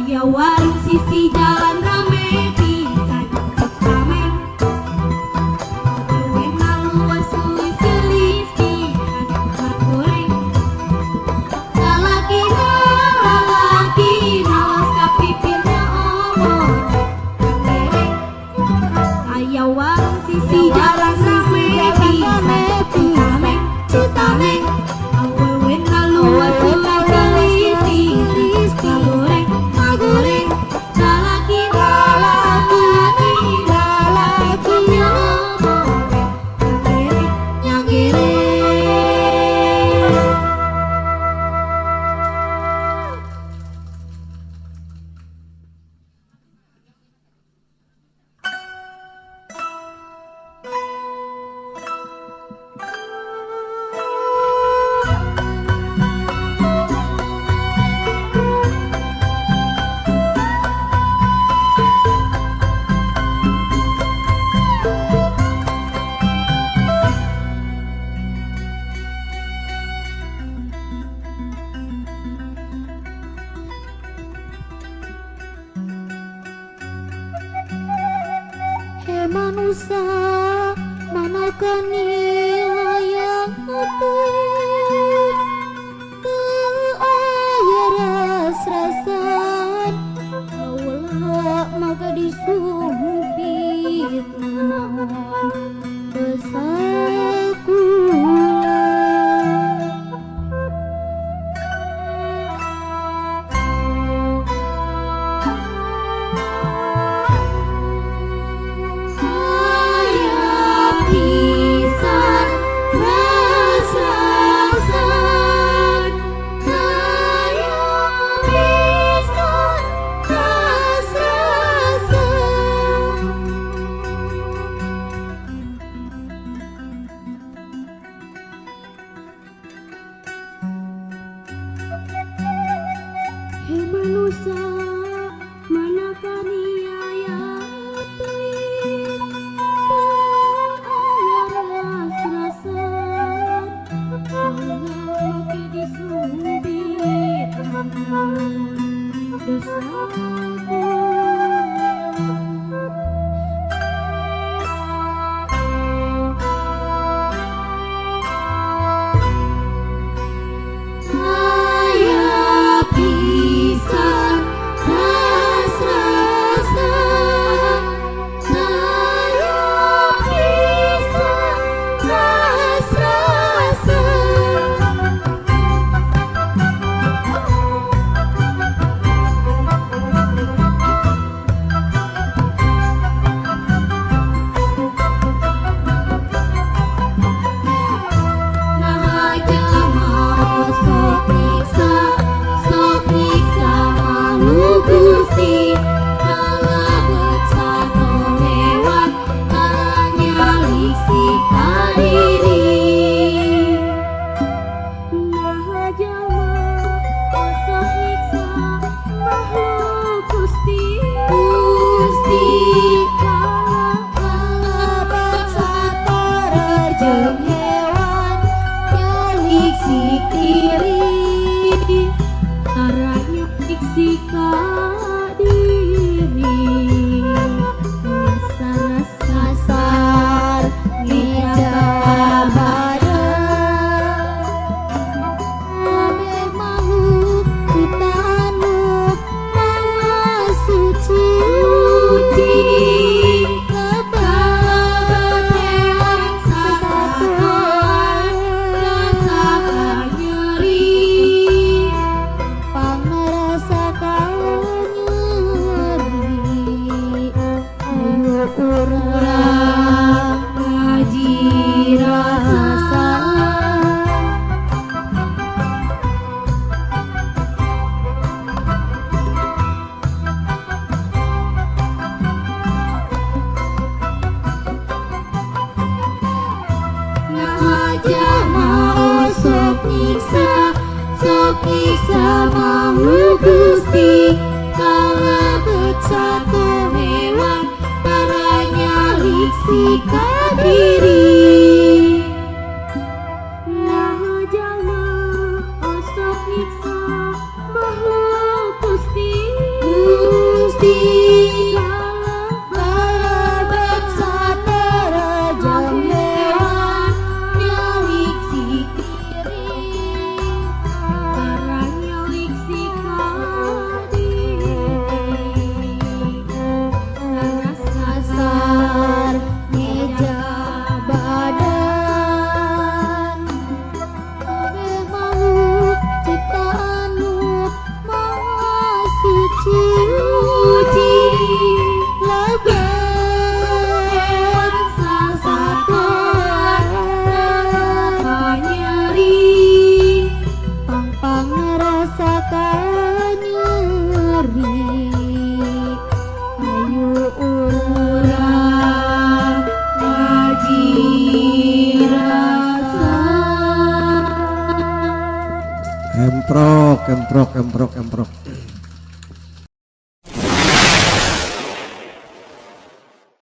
Aya warung sisi jalan rame pisan ramen. Wena luas sulis gelis pisan goreng. Lalaki nawas kapipirna omong dereng. Aya warung sisi jalan rame pisan ramen citameng. Wena luas sulis gelis pisan goreng. Lalaki manusia manakan hayang atur ke aya ras-rasan kaulah maka disumpit naon besakula. Manusia manakan hayang atur ras-rasan kaulah maka disumpit besakula. Nyiksa mau Gusti kalebet satu hewan paranya liksika diri. Nah jalma osok nyiksa makhluk Gusti Balabek satara jam lewat nyalik si kiri Barang nyalik si kadi Nasar meja badan Memang ciptaanmu maha suci Lebat sasatuan nyeri Pang-pang rasakan nyeri Ayo urang ngaji rasa Emprok, emprok, emprok, emprok.